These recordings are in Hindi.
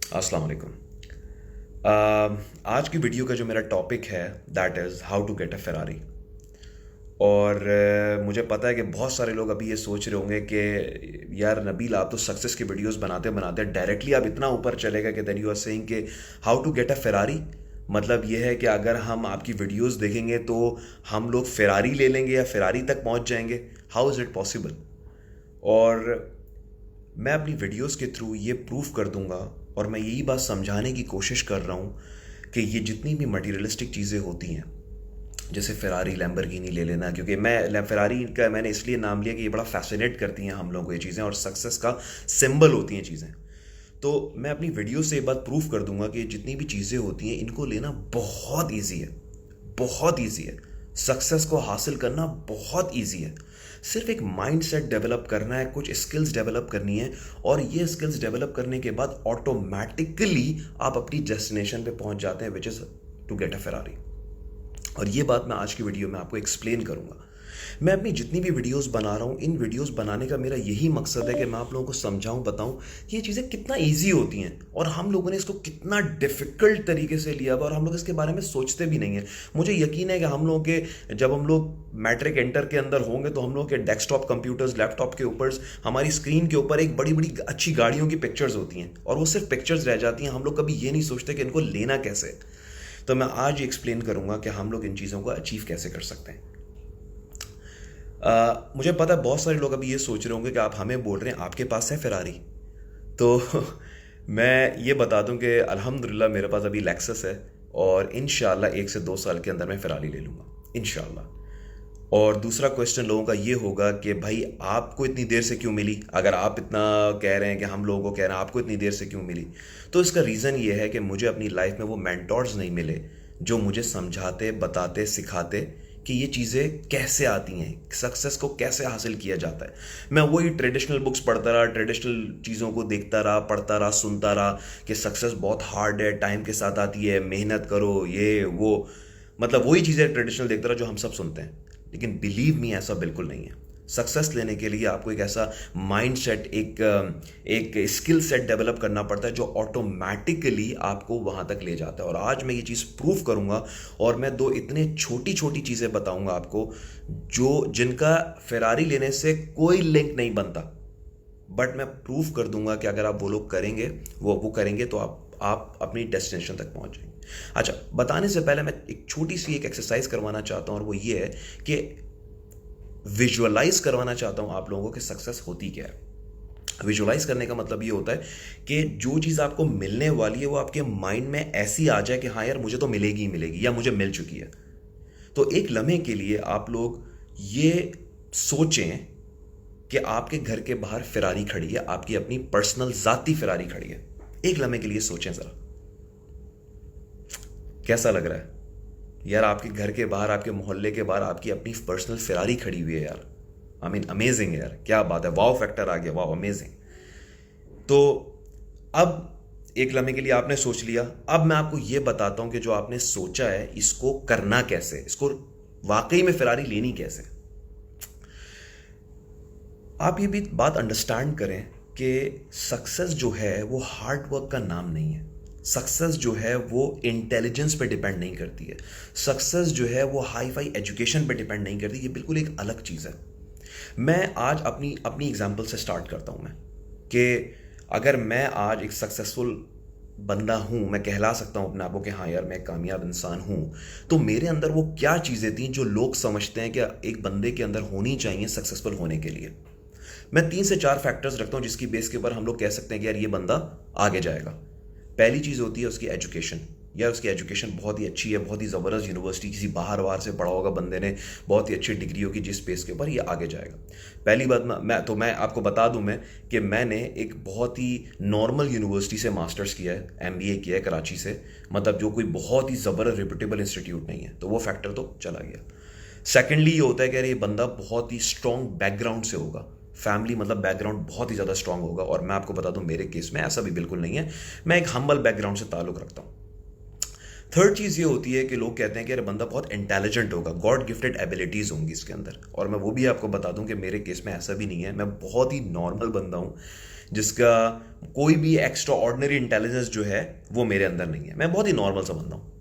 अस्सलाम वालेकुम। आज की वीडियो का जो मेरा टॉपिक है that is how to get a Ferrari. और मुझे पता है कि बहुत सारे लोग अभी ये सोच रहे होंगे कि यार नबील, आप तो सक्सेस की वीडियोस बनाते बनाते डायरेक्टली आप इतना ऊपर चलेगा कि देन यू आर सेइंग कि how to get a Ferrari. मतलब ये है कि अगर हम आपकी वीडियोस देखेंगे तो हम लोग फेरारी ले लेंगे या फेरारी तक पहुंच जाएंगे। How is it possible? और मैं अपनी वीडियोस के थ्रू ये प्रूफ कर दूंगा और मैं यही बात समझाने की कोशिश कर रहा हूँ कि ये जितनी भी मटीरियलिस्टिक चीज़ें होती हैं, जैसे फेरारी लैम्बोर्गिनी ले लेना, क्योंकि मैं फेरारी का मैंने इसलिए नाम लिया कि ये बड़ा फैसिनेट करती हैं हम लोगों को ये चीज़ें और सक्सेस का सिंबल होती हैं चीज़ें। तो मैं अपनी वीडियो से ये बात प्रूफ कर दूंगा कि जितनी भी चीज़ें होती हैं इनको लेना बहुत ईजी है, बहुत ईजी है। सक्सेस को हासिल करना बहुत ईजी है। सिर्फ एक माइंड सेट डेवलप करना है, कुछ स्किल्स डेवलप करनी है, और ये स्किल्स डेवलप करने के बाद ऑटोमेटिकली आप अपनी डेस्टिनेशन पे पहुंच जाते हैं, which is to get a Ferrari. और ये बात मैं आज की वीडियो में आपको एक्सप्लेन करूंगा। मैं अपनी जितनी भी वीडियोस बना रहा हूँ, इन वीडियोस बनाने का मेरा यही मकसद है कि मैं आप लोगों को समझाऊं, बताऊं कि ये चीज़ें कितना इजी होती हैं और हम लोगों ने इसको कितना डिफ़िकल्ट तरीके से लिया हुआ और हम लोग इसके बारे में सोचते भी नहीं हैं। मुझे यकीन है कि हम लोगों के जब हम लोग मैट्रिक इंटर के अंदर होंगे तो हम लोग के डेस्कटॉप कंप्यूटर्स, लैपटॉप के ऊपर, हमारी स्क्रीन के ऊपर एक बड़ी बड़ी अच्छी गाड़ियों की पिक्चर्स होती हैं और वो सिर्फ पिक्चर्स रह जाती हैं। हम लोग कभी ये नहीं सोचते कि इनको लेना कैसे। तो मैं आज एक्सप्लेन करूंगा कि हम लोग इन चीज़ों को अचीव कैसे कर सकते हैं। मुझे पता है बहुत सारे लोग अभी ये सोच रहे होंगे कि आप हमें बोल रहे हैं आपके पास है फेरारी। तो मैं ये बता दूं कि अल्हम्दुलिल्लाह मेरे पास अभी लेक्सस है और इंशाल्लाह 1 से 2 साल के अंदर मैं फेरारी ले लूँगा इंशाल्लाह। और दूसरा क्वेश्चन लोगों का ये होगा कि भाई आपको इतनी देर से क्यों मिली? अगर आप इतना कह रहे हैं कि हम लोगों को कह रहे हैं आपको इतनी देर से क्यों मिली, तो इसका रीज़न ये है कि मुझे अपनी लाइफ में वो मेंटोर्स नहीं मिले जो मुझे समझाते, बताते, सिखाते कि ये चीज़ें कैसे आती हैं, सक्सेस को कैसे हासिल किया जाता है। मैं वही ट्रेडिशनल बुक्स पढ़ता रहा, ट्रेडिशनल चीज़ों को देखता रहा, पढ़ता रहा, सुनता रहा कि सक्सेस बहुत हार्ड है, टाइम के साथ आती है, मेहनत करो, ये वो, मतलब वही चीज़ें ट्रेडिशनल देखता रहा जो हम सब सुनते हैं। लेकिन बिलीव मी, ऐसा बिल्कुल नहीं है। सक्सेस लेने के लिए आपको एक ऐसा माइंड सेट, एक स्किल सेट डेवलप करना पड़ता है जो ऑटोमेटिकली आपको वहां तक ले जाता है। और आज मैं ये चीज़ प्रूफ करूंगा और मैं दो इतने छोटी छोटी चीज़ें बताऊंगा आपको जो जिनका फेरारी लेने से कोई लिंक नहीं बनता, बट मैं प्रूफ कर दूंगा कि अगर आप वो लोग करेंगे, वो करेंगे तो आप अपनी डेस्टिनेशन तक पहुंच जाएंगे। अच्छा, बताने से पहले मैं एक छोटी सी एक एक्सरसाइज करवाना चाहता हूं और वो ये है कि विजुअलाइज करवाना चाहता हूं आप लोगों को कि सक्सेस होती क्या है। विजुअलाइज करने का मतलब ये होता है कि जो चीज़ आपको मिलने वाली है वो आपके माइंड में ऐसी आ जाए कि हाँ यार मुझे तो मिलेगी ही मिलेगी या मुझे मिल चुकी है। तो एक लम्हे के लिए आप लोग ये सोचें कि आपके घर के बाहर फेरारी खड़ी है, आपकी अपनी पर्सनल जाती फेरारी खड़ी है। एक लम्हे के लिए सोचें जरा, कैसा लग रहा है यार? आपके घर के बाहर, आपके मोहल्ले के बाहर आपकी अपनी पर्सनल फेरारी खड़ी हुई है यार। आई मीन अमेजिंग यार, क्या बात है, वाव फैक्टर आ गया, वाव अमेजिंग। तो अब एक लम्हे के लिए आपने सोच लिया, अब मैं आपको यह बताता हूं कि जो आपने सोचा है इसको करना कैसे, इसको वाकई में फेरारी लेनी कैसे। आप ये भी बात अंडरस्टैंड करें कि सक्सेस जो है वो हार्ड वर्क का नाम नहीं है। सक्सेस जो है वो इंटेलिजेंस पे डिपेंड नहीं करती है। सक्सेस जो है वो हाई फाई एजुकेशन पे डिपेंड नहीं करती। ये बिल्कुल एक अलग चीज़ है। मैं आज अपनी अपनी एग्जांपल से स्टार्ट करता हूं मैं कि अगर मैं आज एक सक्सेसफुल बंदा हूं, मैं कहला सकता हूं अपने आप को कि हाँ यार मैं एक कामयाब इंसान हूं, तो मेरे अंदर वो क्या चीज़ें थी जो लोग समझते हैं कि एक बंदे के अंदर होनी चाहिए सक्सेसफुल होने के लिए। मैं 3 से 4 फैक्टर्स रखता हूं जिसकी बेस के ऊपर हम लोग कह सकते हैं कि यार ये बंदा आगे जाएगा। पहली चीज़ होती है उसकी एजुकेशन। यार उसकी एजुकेशन बहुत ही अच्छी है, बहुत ही ज़बरदस्त यूनिवर्सिटी किसी बाहर से पढ़ा होगा बंदे ने, बहुत ही अच्छी डिग्री होगी जिस बेस के ऊपर ये आगे जाएगा। पहली बात, मैं आपको बता दूं मैं कि मैंने एक बहुत ही नॉर्मल यूनिवर्सिटी से मास्टर्स किया है, एमबीए किया है कराची से, मतलब जो कोई बहुत ही ज़बरदस्त रिप्यूटेबल इंस्टीट्यूट नहीं है, तो वो फैक्टर तो चला गया। सेकेंडली ये होता है कि यार ये बंदा बहुत ही स्ट्रॉन्ग बैकग्राउंड से होगा, फैमिली मतलब बैकग्राउंड बहुत ही ज़्यादा स्ट्रांग होगा। और मैं आपको बता दूं मेरे केस में ऐसा भी बिल्कुल नहीं है, मैं एक हम्बल बैकग्राउंड से ताल्लुक़ रखता हूं। थर्ड चीज़ ये होती है कि लोग कहते हैं कि अरे बंदा बहुत इंटेलिजेंट होगा, गॉड गिफ्टेड एबिलिटीज़ होंगी इसके अंदर, और मैं वो भी आपको बता दूं कि मेरे केस में ऐसा भी नहीं है। मैं बहुत ही नॉर्मल बंदा हूं जिसका कोई भी एक्स्ट्रा ऑर्डिनरी इंटेलिजेंस जो है वो मेरे अंदर नहीं है। मैं बहुत ही नॉर्मल सा बंदा हूँ।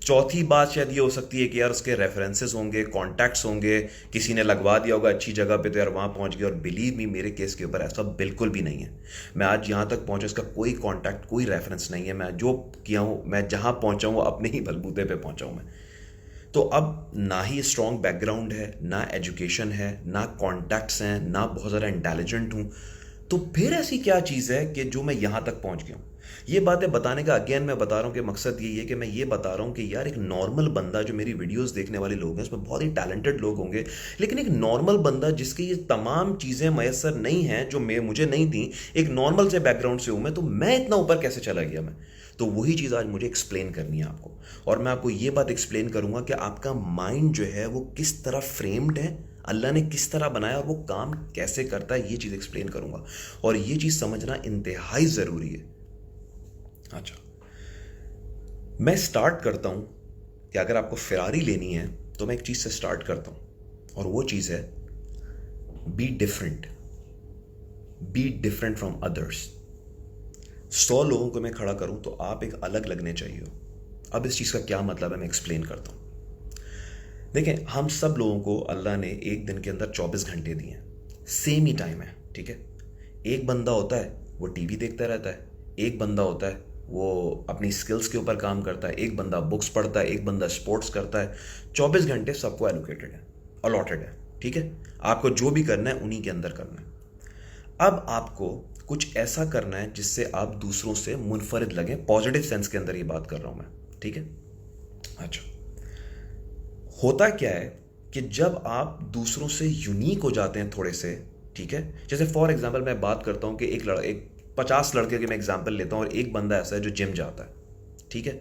चौथी बात शायद ये हो सकती है कि यार उसके रेफरेंसेस होंगे, कॉन्टैक्ट्स होंगे, किसी ने लगवा दिया होगा अच्छी जगह पे तो यार वहाँ पहुँच गया। और बिलीव मी, मेरे केस के ऊपर ऐसा बिल्कुल भी नहीं है। मैं आज यहाँ तक पहुँचा, इसका कोई कॉन्टैक्ट, कोई रेफरेंस नहीं है। मैं जो किया हूँ, मैं जहाँ पहुँचा हूँ वो अपने ही बलबूते पे पहुँचा हूँ मैं। तो अब ना ही स्ट्रॉन्ग बैकग्राउंड है, ना एजुकेशन है, ना कॉन्टैक्ट्स हैं, ना बहुत ज़्यादा इंटेलिजेंट हूँ। तो फिर ऐसी क्या चीज़ है कि जो मैं यहाँ तक पहुँच गया हूँ? ये बातें बताने का अगेन मैं बता रहा हूँ कि मकसद यही है कि मैं ये बता रहा हूँ कि यार एक नॉर्मल बंदा, जो मेरी वीडियोस देखने वाले लोग हैं उसमें बहुत ही टैलेंटेड लोग होंगे, लेकिन एक नॉर्मल बंदा जिसकी ये तमाम चीज़ें मैसर नहीं हैं, जो मुझे नहीं थी, एक नॉर्मल से बैकग्राउंड से हूँ मैं, तो मैं इतना ऊपर कैसे चला गया मैं? तो वही चीज़ आज मुझे एक्सप्लेन करनी है आपको। और मैं आपको ये बात एक्सप्लेन करूँगा कि आपका माइंड जो है वो किस तरह फ्रेम्ड है, अल्लाह ने किस तरह बनाया और वो काम कैसे करता है, ये चीज़ एक्सप्लेन करूँगा। और ये चीज़ समझना इंतहाई ज़रूरी है। अच्छा, मैं स्टार्ट करता हूँ कि अगर आपको फेरारी लेनी है तो मैं एक चीज़ से स्टार्ट करता हूँ, और वो चीज़ है be different. Be different from others. 100 लोगों को मैं खड़ा करूं तो आप एक अलग लगने चाहिए हो। अब इस चीज़ का क्या मतलब है मैं एक्सप्लेन करता हूं। देखें, हम सब लोगों को अल्लाह ने एक दिन के अंदर 24 घंटे दिए हैं, सेम ही टाइम है, ठीक है। एक बंदा होता है वो टीवी देखता रहता है, एक बंदा होता है वो अपनी स्किल्स के ऊपर काम करता है, एक बंदा बुक्स पढ़ता है, एक बंदा स्पोर्ट्स करता है। 24 घंटे सबको एलोकेटेड है, अलॉटेड है, ठीक है। आपको जो भी करना है उन्हीं के अंदर करना है। अब आपको कुछ ऐसा करना है जिससे आप दूसरों से मुनफरिद लगें, पॉजिटिव सेंस के अंदर ये बात कर रहा हूं मैं, ठीक है। अच्छा, होता क्या है कि जब आप दूसरों से यूनिक हो जाते हैं थोड़े से, ठीक है। जैसे फॉर एग्जांपल मैं बात करता हूं कि एक 50 लड़के की मैं एग्जांपल लेता हूं और एक बंदा ऐसा है जो जिम जाता है, ठीक है।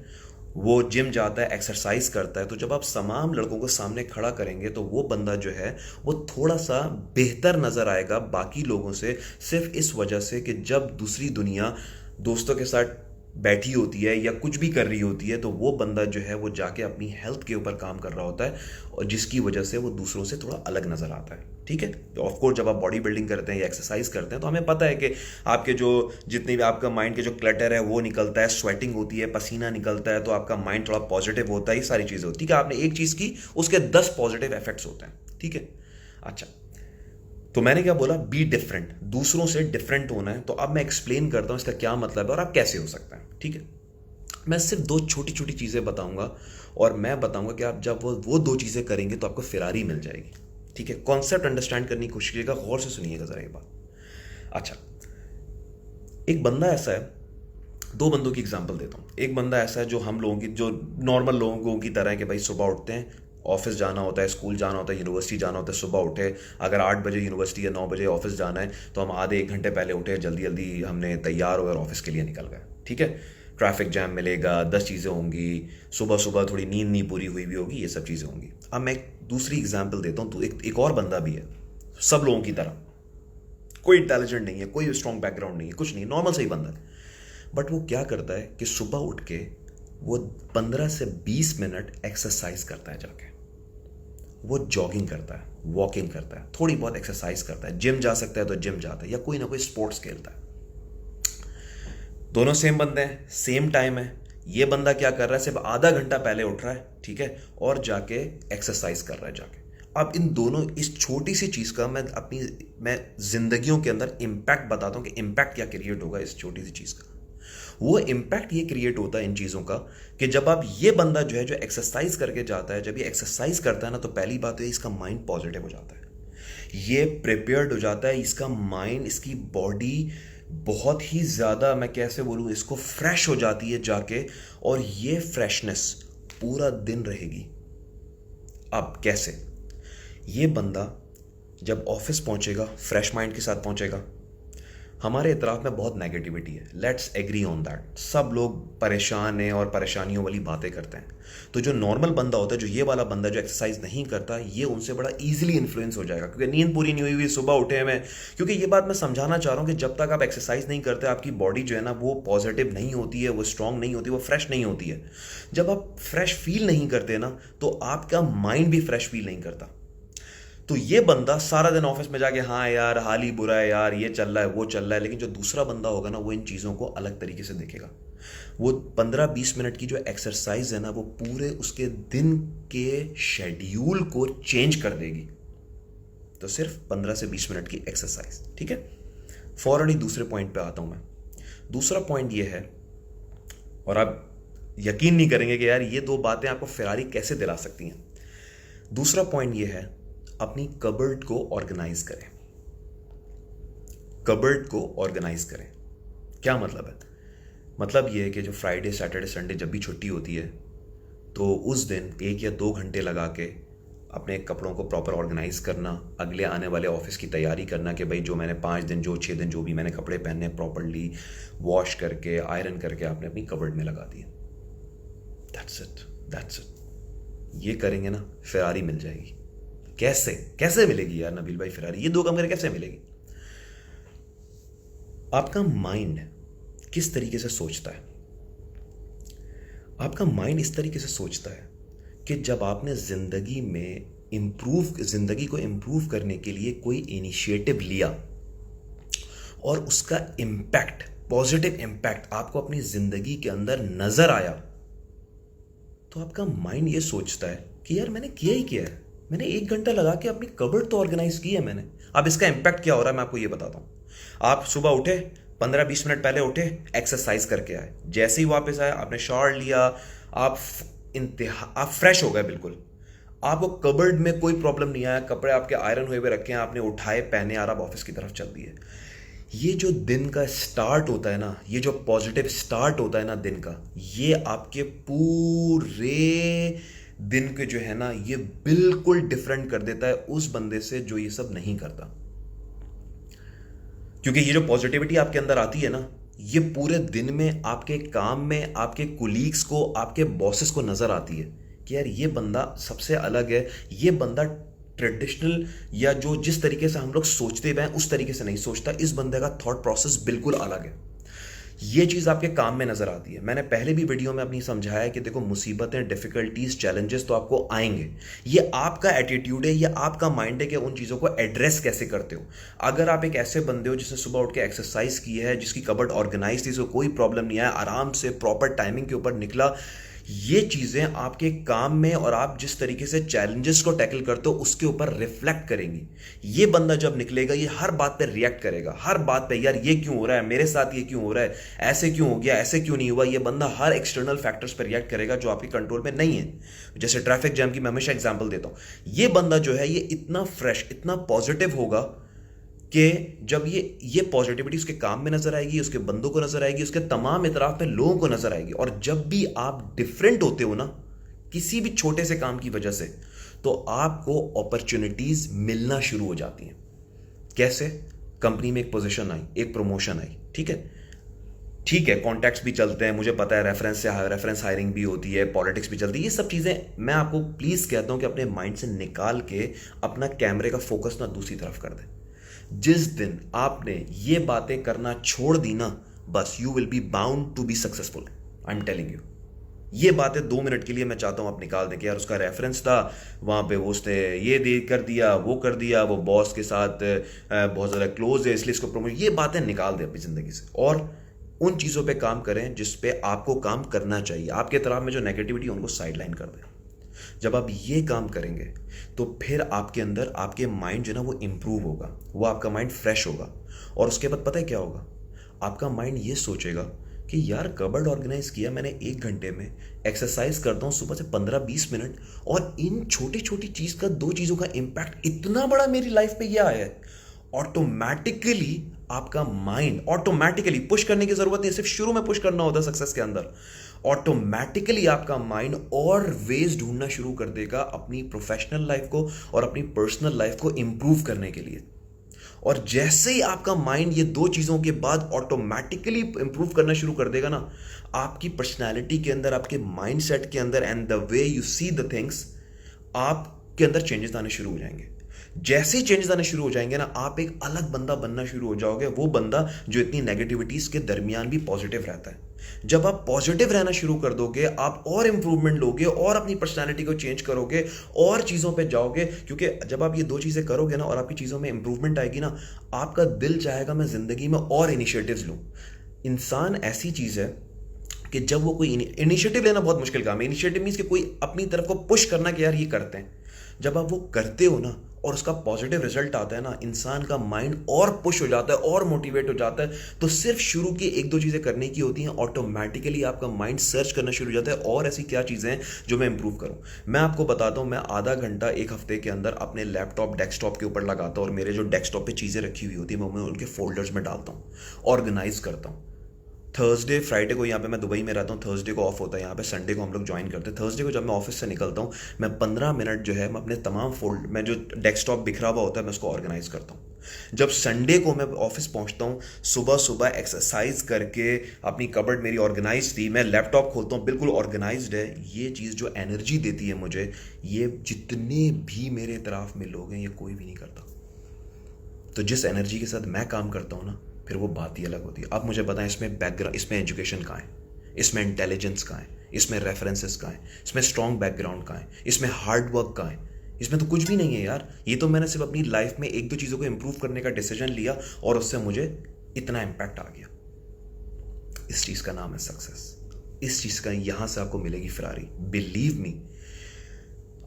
वो जिम जाता है, एक्सरसाइज करता है, तो जब आप तमाम लड़कों को सामने खड़ा करेंगे तो वो बंदा जो है वो थोड़ा सा बेहतर नजर आएगा बाकी लोगों से, सिर्फ इस वजह से कि जब दूसरी दुनिया दोस्तों के साथ बैठी होती है या कुछ भी कर रही होती है तो वो बंदा जो है वो जाके अपनी हेल्थ के ऊपर काम कर रहा होता है, और जिसकी वजह से वो दूसरों से थोड़ा अलग नजर आता है, ठीक है। तो ऑफकोर्स जब आप बॉडी बिल्डिंग करते हैं या एक्सरसाइज करते हैं तो हमें पता है कि आपके जो जितनी भी आपका माइंड के जो क्लटर है वो निकलता है, स्वेटिंग होती है, पसीना निकलता है, तो आपका माइंड थोड़ा पॉजिटिव होता है, ये सारी चीज़ें होती है। आपने एक चीज़ की, उसके 10 पॉजिटिव इफेक्ट्स होते हैं, ठीक है। अच्छा, तो मैंने क्या बोला, बी डिफरेंट, दूसरों से डिफरेंट होना है। तो अब मैं एक्सप्लेन करता हूं इसका क्या मतलब है और आप कैसे हो सकते हैं, ठीक है। मैं सिर्फ 2 छोटी छोटी चीज़ें बताऊंगा और मैं बताऊंगा कि आप जब वो 2 चीज़ें करेंगे तो आपको फेरारी मिल जाएगी, ठीक है। कॉन्सेप्ट अंडरस्टैंड करने की कोशिश कीजिएगा, गौर से सुनिएगा जरा ये बात। अच्छा, एक बंदा ऐसा है, 2 बंदों की एग्जांपल देता हूँ। एक बंदा ऐसा है जो हम लोगों की, जो नॉर्मल लोगों की तरह है कि भाई सुबह उठते हैं, ऑफिस जाना होता है, स्कूल जाना होता है, यूनिवर्सिटी जाना होता है, सुबह उठे, अगर 8 बजे यूनिवर्सिटी या 9 बजे ऑफिस जाना है तो हम आधे 1 घंटे पहले उठे, जल्दी जल्दी हमने तैयार हो और ऑफिस के लिए निकल गए, ठीक है। ट्रैफिक जैम मिलेगा, 10 चीज़ें होंगी, सुबह सुबह थोड़ी नींद नहीं पूरी हुई भी होगी, ये सब चीज़ें होंगी। अब मैं एक दूसरी एग्जाम्पल देता हूँ। तो एक और बंदा भी है सब लोगों की तरह, कोई इंटेलिजेंट नहीं है, कोई स्ट्रॉन्ग बैकग्राउंड नहीं है, कुछ नहीं, नॉर्मल सही बंदा है। बट वो क्या करता है कि सुबह उठ के वो 15 से 20 मिनट एक्सरसाइज करता है, जाके वो जॉगिंग करता है, वॉकिंग करता है, थोड़ी बहुत एक्सरसाइज करता है, जिम जा सकता है तो जिम जाता है, या कोई ना कोई स्पोर्ट्स खेलता है। दोनों सेम बंदे हैं, सेम टाइम है। ये बंदा क्या कर रहा है, सिर्फ आधा घंटा पहले उठ रहा है, ठीक है, और जाके एक्सरसाइज कर रहा है जाके। अब इन दोनों, इस छोटी सी चीज़ का मैं जिंदगियों के अंदर इम्पैक्ट बताता हूँ कि इम्पैक्ट क्या क्रिएट होगा इस छोटी सी चीज़ का। वो इम्पैक्ट ये क्रिएट होता है इन चीज़ों का कि जब आप, ये बंदा जो है जो एक्सरसाइज करके जाता है, जब ये एक्सरसाइज करता है ना, तो पहली बात है इसका माइंड पॉजिटिव हो जाता है, ये प्रिपेयर्ड हो जाता है, इसका माइंड, इसकी बॉडी बहुत ही ज़्यादा, मैं कैसे बोलूँ, इसको फ्रेश हो जाती है जाके, और ये फ्रेशनेस पूरा दिन रहेगी। अब कैसे? ये बंदा जब ऑफिस पहुंचेगा फ्रेश माइंड के साथ पहुंचेगा। हमारे इतराफ में बहुत नेगेटिविटी है, लेट्स एग्री ऑन दैट। सब लोग परेशान हैं और परेशानियों वाली बातें करते हैं। तो जो नॉर्मल बंदा होता है, जो ये वाला बंदा जो एक्सरसाइज नहीं करता, ये उनसे बड़ा इजीली इन्फ्लुएंस हो जाएगा, क्योंकि नींद पूरी नहीं हुई हुई, सुबह उठे हैं मैं। क्योंकि ये बात मैं समझाना चाह रहा हूँ कि जब तक आप एक्सरसाइज नहीं करते, आपकी बॉडी जो है ना वो पॉजिटिव नहीं होती है, वो स्ट्रांग नहीं होती, वो फ्रेश नहीं होती है। जब आप फ्रेश फील नहीं करते ना, तो आपका माइंड भी फ्रेश फील नहीं करता। तो ये बंदा सारा दिन ऑफिस में जाके हाँ यार हाल ही बुरा है यार, ये चल रहा है वो चल रहा है, लेकिन जो दूसरा बंदा होगा ना वो इन चीज़ों को अलग तरीके से देखेगा। वो 15-20 मिनट की जो एक्सरसाइज है ना वो पूरे उसके दिन के शेड्यूल को चेंज कर देगी। तो सिर्फ 15 से 20 मिनट की एक्सरसाइज, ठीक है। फौरन ही दूसरे पॉइंट पे आता हूं मैं। दूसरा पॉइंट ये है, और आप यकीन नहीं करेंगे कि यार ये दो बातें आपको फेरारी कैसे दिला सकती हैं। दूसरा पॉइंट ये है, अपनी कबर्ड को ऑर्गेनाइज करें। कबर्ड को ऑर्गेनाइज करें क्या मतलब है? मतलब ये है कि जो फ्राइडे सैटरडे संडे जब भी छुट्टी होती है तो उस दिन 1 या 2 घंटे लगा के अपने कपड़ों को प्रॉपर ऑर्गेनाइज करना, अगले आने वाले ऑफिस की तैयारी करना कि भाई जो मैंने 5 दिन जो 6 दिन जो भी मैंने कपड़े पहने प्रॉपरली वॉश करके आयरन करके आपने अपनी कबर्ड में लगा दिए। That's it, that's it. ये करेंगे ना फेरारी मिल जाएगी। कैसे कैसे मिलेगी यार नबील भाई फेरारी? ये दो काम करके कैसे मिलेगी? आपका माइंड किस तरीके से सोचता है? आपका माइंड इस तरीके से सोचता है कि जब आपने जिंदगी को इंप्रूव करने के लिए कोई इनिशिएटिव लिया और उसका इम्पैक्ट, पॉजिटिव इम्पैक्ट आपको अपनी जिंदगी के अंदर नजर आया, तो आपका माइंड ये सोचता है कि यार मैंने किया ही किया है, मैंने 1 घंटा लगा के अपनी कबर्ड तो ऑर्गेनाइज की है मैंने। अब इसका इम्पैक्ट क्या हो रहा है मैं आपको ये बताता हूं। आप सुबह उठे, 15-20 मिनट पहले उठे, एक्सरसाइज करके आए, जैसे ही वापस आए आपने शावर लिया, आप फ्रेश हो गए बिल्कुल। आपको कबर्ड में कोई प्रॉब्लम नहीं आया, कपड़े आपके आयरन हुए हुए रखे हैं, आपने उठाए पहने और आप ऑफिस की तरफ चल दिए। ये जो दिन का स्टार्ट होता है ना, ये जो पॉजिटिव स्टार्ट होता है ना दिन का, ये आपके पूरे दिन के जो है ना ये बिल्कुल डिफरेंट कर देता है उस बंदे से जो ये सब नहीं करता। क्योंकि ये जो पॉजिटिविटी आपके अंदर आती है ना, ये पूरे दिन में आपके काम में आपके कुलीग्स को, आपके बॉसेस को नजर आती है कि यार ये बंदा सबसे अलग है, ये बंदा ट्रेडिशनल या जो जिस तरीके से हम लोग सोचते हुए हैं उस तरीके से नहीं सोचता, इस बंदे का थॉट प्रोसेस बिल्कुल अलग है। ये चीज आपके काम में नजर आती है। मैंने पहले भी वीडियो में अपनी समझाया है कि देखो मुसीबतें, डिफिकल्टीज, चैलेंजेस तो आपको आएंगे, ये आपका एटीट्यूड है, ये आपका माइंड है कि उन चीजों को एड्रेस कैसे करते हो। अगर आप एक ऐसे बंदे हो जिसने सुबह उठ के एक्सरसाइज की है, जिसकी कबर्ड ऑर्गेनाइज थी, कोई प्रॉब्लम नहीं आया, आराम से प्रॉपर टाइमिंग के ऊपर निकला, ये चीजें आपके काम में और आप जिस तरीके से चैलेंजेस को टैकल करते हो उसके ऊपर रिफ्लेक्ट करेंगी। ये बंदा जब निकलेगा ये हर बात पे रिएक्ट करेगा, हर बात पे यार ये क्यों हो रहा है मेरे साथ, ये क्यों हो रहा है, ऐसे क्यों हो गया, ऐसे क्यों नहीं हुआ। ये बंदा हर एक्सटर्नल फैक्टर्स पर रिएक्ट करेगा जो आपके कंट्रोल में नहीं है। जैसे ट्रैफिक जैम की मैं हमेशा एग्जाम्पल देता हूं। ये बंदा जो है ये इतना फ्रेश, इतना पॉजिटिव होगा कि जब ये पॉजिटिविटी उसके काम में नजर आएगी, उसके बंदों को नजर आएगी, उसके तमाम इतराफ में लोगों को नजर आएगी। और जब भी आप डिफरेंट होते हो ना किसी भी छोटे से काम की वजह से, तो आपको अपॉर्चुनिटीज मिलना शुरू हो जाती हैं। कैसे? कंपनी में एक पोजीशन आई, एक प्रमोशन आई, ठीक है, कॉन्टैक्ट्स भी चलते हैं, मुझे पता है, रेफरेंस हायरिंग भी होती है, पॉलिटिक्स भी चलती है। ये सब चीजें मैं आपको प्लीज कहता हूं कि अपने माइंड से निकाल के अपना कैमरे का फोकस ना दूसरी तरफ कर दें। जिस दिन आपने ये बातें करना छोड़ दी ना, बस you will be bound to be successful. I am telling you. ये बातें 2 मिनट के लिए मैं चाहता हूं आप निकाल दें कि यार उसका रेफरेंस था, वहां पे उसने ये दे कर दिया, वो कर दिया, वो बॉस के साथ बहुत ज़्यादा क्लोज है इसलिए इसको प्रमोट, ये बातें निकाल दें अपनी ज़िंदगी से और उन चीज़ों पे काम करें जिस पे आपको काम करना चाहिए। आपके तरफ में जो नेगेटिविटी है उनको साइडलाइन कर दें। जब आप ये काम करेंगे तो फिर आपके अंदर, आपके माइंड जो ना वो इंप्रूव होगा, वो आपका माइंड फ्रेश होगा। और उसके बाद पता है क्या होगा? आपका माइंड ये सोचेगा कि यार कबर्ड ऑर्गेनाइज किया मैंने 1 घंटे में, एक्सरसाइज करता हूँ सुबह से 15-20 मिनट, और इन छोटी छोटी चीज का, 2 चीजों का इंपैक्ट इतना बड़ा मेरी लाइफ पे ये आया है। ऑटोमेटिकली आपका माइंड, ऑटोमेटिकली पुश करने की जरूरत नहीं, सिर्फ शुरू में पुश करना होता है सक्सेस के अंदर। ऑटोमेटिकली आपका माइंड और वेज ढूंढना शुरू कर देगा अपनी प्रोफेशनल लाइफ को और अपनी पर्सनल लाइफ को इंप्रूव करने के लिए। और जैसे ही आपका माइंड ये 2 चीजों के बाद ऑटोमेटिकली इंप्रूव करना शुरू कर देगा ना, आपकी पर्सनैलिटी के अंदर, आपके माइंडसेट के अंदर and the way you see the things, आपके अंदर चेंजेस आने शुरू हो जाएंगे। जैसे ही चेंजेस आने शुरू हो जाएंगे ना, आप एक अलग बंदा बनना शुरू हो जाओगे, वो बंदा जो इतनी नेगेटिविटीज के दरमियान भी पॉजिटिव रहता है। जब आप पॉजिटिव रहना शुरू कर दोगे, आप और इंप्रूवमेंट लोगे और अपनी पर्सनालिटी को चेंज करोगे और चीज़ों पे जाओगे, क्योंकि जब आप ये दो चीज़ें करोगे ना और आपकी चीज़ों में इंप्रूवमेंट आएगी ना, आपका दिल चाहेगा मैं ज़िंदगी में और इनिशिएटिव्स लूँ। इंसान ऐसी चीज़ है कि जब वो कोई इनिशिएटिव लेना बहुत मुश्किल काम है। इनिशिएटिव मीन्स कि कोई अपनी तरफ को पुश करना कि यार ये करते हैं। जब आप वो करते हो ना और उसका पॉजिटिव रिजल्ट आता है ना, इंसान का माइंड और पुश हो जाता है और मोटिवेट हो जाता है। तो सिर्फ शुरू की एक दो चीज़ें करने की होती हैं, ऑटोमेटिकली आपका माइंड सर्च करना शुरू हो जाता है और ऐसी क्या चीज़ें हैं जो मैं इंप्रूव करूं। मैं आपको बताता हूं, मैं आधा घंटा एक हफ्ते के अंदर अपने लैपटॉप डेस्कटॉप के ऊपर लगाता हूं और मेरे जो डेस्कटॉप पे चीज़ें रखी हुई होती है मैं उनके फोल्डर्स में डालता हूँ, ऑर्गेनाइज करता हूँ। थर्सडे फ्राइडे को यहाँ पे मैं दुबई में रहता हूँ, थर्सडे को ऑफ होता है यहाँ पे, संडे को हम लोग ज्वाइन करते हैं। थर्सडे को जब मैं ऑफिस से निकलता हूँ, मैं 15 मिनट जो है मैं अपने तमाम फोल्ड में जो डेस्कटॉप बिखरा हुआ होता है मैं उसको ऑर्गेनाइज करता हूँ। जब संडे को मैं ऑफिस पहुँचता हूँ, सुबह सुबह एक्सरसाइज करके अपनी कबर्ड मेरी ऑर्गेनाइज थी, मैं लैपटॉप खोलता हूँ बिल्कुल ऑर्गेनाइज्ड है। ये चीज़ जो एनर्जी देती है मुझे, ये जितने भी मेरे तरफ में लोग हैं ये कोई भी नहीं करता। तो जिस एनर्जी के साथ मैं काम करता हूँ ना, फिर वो बात ही अलग होती है। अब मुझे पता है इसमें बैकग्राउंड, इसमें एजुकेशन कहाँ है, इसमें इंटेलिजेंस कहाँ है, इसमें रेफरेंसेस कहाँ है, इसमें स्ट्रॉन्ग बैकग्राउंड कहाँ है, इसमें हार्ड वर्क कहाँ है। इसमें तो कुछ भी नहीं है यार। ये तो मैंने सिर्फ अपनी लाइफ में एक दो चीज़ों को इंप्रूव करने का डिसीजन लिया और उससे मुझे इतना इम्पैक्ट आ गया। इस चीज़ का नाम है सक्सेस। इस चीज़ का यहाँ से आपको मिलेगी फरारी, बिलीव मी।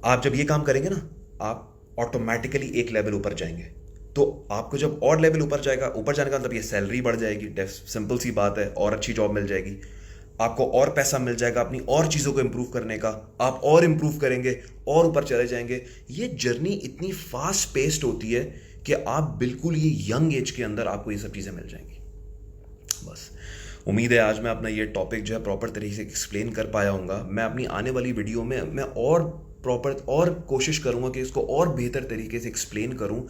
आप जब ये काम करेंगे ना, आप ऑटोमेटिकली एक लेवल ऊपर जाएंगे। तो आपको जब और लेवल ऊपर जाएगा, ऊपर जाने का मतलब ये सैलरी बढ़ जाएगी, सिंपल सी बात है, और अच्छी जॉब मिल जाएगी, आपको और पैसा मिल जाएगा अपनी और चीज़ों को इंप्रूव करने का, आप और इंप्रूव करेंगे और ऊपर चले जाएंगे। ये जर्नी इतनी फास्ट पेस्ड होती है कि आप बिल्कुल ये यंग एज के अंदर आपको ये सब चीज़ें मिल जाएंगी। बस उम्मीद है आज मैं अपना ये टॉपिक जो है प्रॉपर तरीके से एक्सप्लेन कर पाया हूँगा। मैं अपनी आने वाली वीडियो में मैं और प्रॉपर और कोशिश करूँगा कि इसको और बेहतर तरीके से एक्सप्लेन करूँ।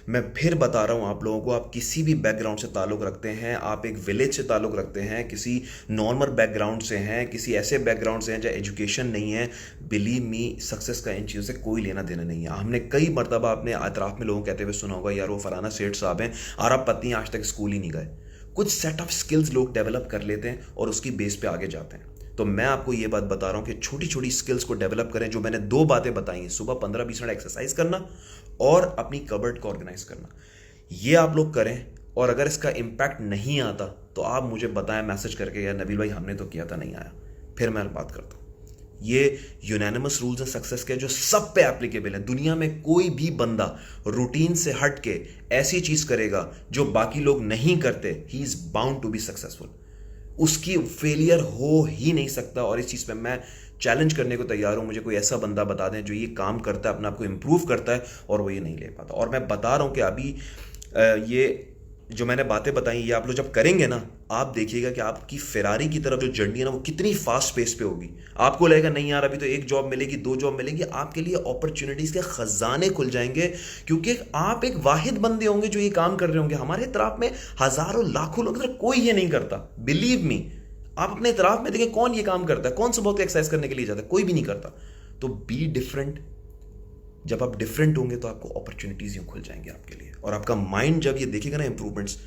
मैं फिर बता रहा हूँ आप लोगों को, आप किसी भी बैकग्राउंड से ताल्लुक़ रखते हैं, आप एक विलेज से ताल्लुक़ रखते हैं, किसी नॉर्मल बैकग्राउंड से हैं, किसी ऐसे बैकग्राउंड से हैं जहाँ एजुकेशन नहीं है, बिलीव मी सक्सेस का इन चीज़ों से कोई लेना देना नहीं है। हमने कई मरतबा अपने अतराफ़ में लोगों कहते हुए सुना होगा, यार वो फलाना सेठ साहब हैं, अरब पत्नी आज तक स्कूल ही नहीं गए। कुछ सेट ऑफ स्किल्स लोग डेवलप कर लेते हैं और उसकी बेस पे आगे जाते हैं। तो मैं आपको ये बात बता रहा हूँ कि छोटी छोटी स्किल्स को डेवलप करें। जो मैंने दो बातें बताई हैं, सुबह 15-20 मिनट एक्सरसाइज करना और अपनी कबर्ड को ऑर्गेनाइज करना, ये आप लोग करें। और अगर इसका इम्पैक्ट नहीं आता तो आप मुझे बताएं मैसेज करके, यार नबील भाई हमने तो किया था नहीं आया, फिर मैं बात करता हूँ। ये यूनानिमस रूल्स हैं सक्सेस के जो सब पे एप्लीकेबल है। दुनिया में कोई भी बंदा रूटीन से हट के ऐसी चीज करेगा जो बाकी लोग नहीं करते, he is bound to be successful. उसकी फेलियर हो ही नहीं सकता। और इस चीज पे मैं चैलेंज करने को तैयार हूं। मुझे कोई ऐसा बंदा बता दें जो ये काम करता है, अपने आप को इंप्रूव करता है और वो ये नहीं ले पाता। और मैं बता रहा हूं कि अभी ये जो मैंने बातें बताई ये आप लोग जब करेंगे ना, आप देखिएगा कि आपकी फेरारी की तरफ जो जर्नी है ना वो कितनी फास्ट पेस पे होगी। आपको लगेगा नहीं यार अभी तो एक जॉब मिलेगी, दो जॉब मिलेगी, आपके लिए अपॉर्चुनिटीज के खजाने खुल जाएंगे, क्योंकि आप एक वाहिद बंदे होंगे जो ये काम कर रहे होंगे। हमारे तरफ में हजारों लाखों लोग, कोई ये नहीं करता, बिलीव मी। आप अपने तरफ में देखें कौन ये काम करता है, कौन सुबह को एक्सरसाइज करने के लिए जाता है, कोई भी नहीं करता। तो बी डिफरेंट। जब आप डिफरेंट होंगे तो आपको अपॉर्चुनिटीज यूं खुल जाएंगे आपके लिए, और आपका माइंड जब ये देखेगा ना इंप्रूवमेंट्स,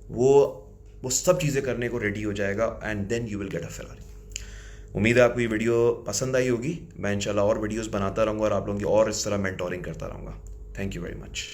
वो सब चीज़ें करने को रेडी हो जाएगा, and then you will get a Ferrari. उम्मीद है आपको ये वीडियो पसंद आई होगी। मैं इंशाल्लाह और वीडियोस बनाता रहूँगा और आप लोगों की और इस तरह मेंटोरिंग करता रहूँगा। Thank you very much.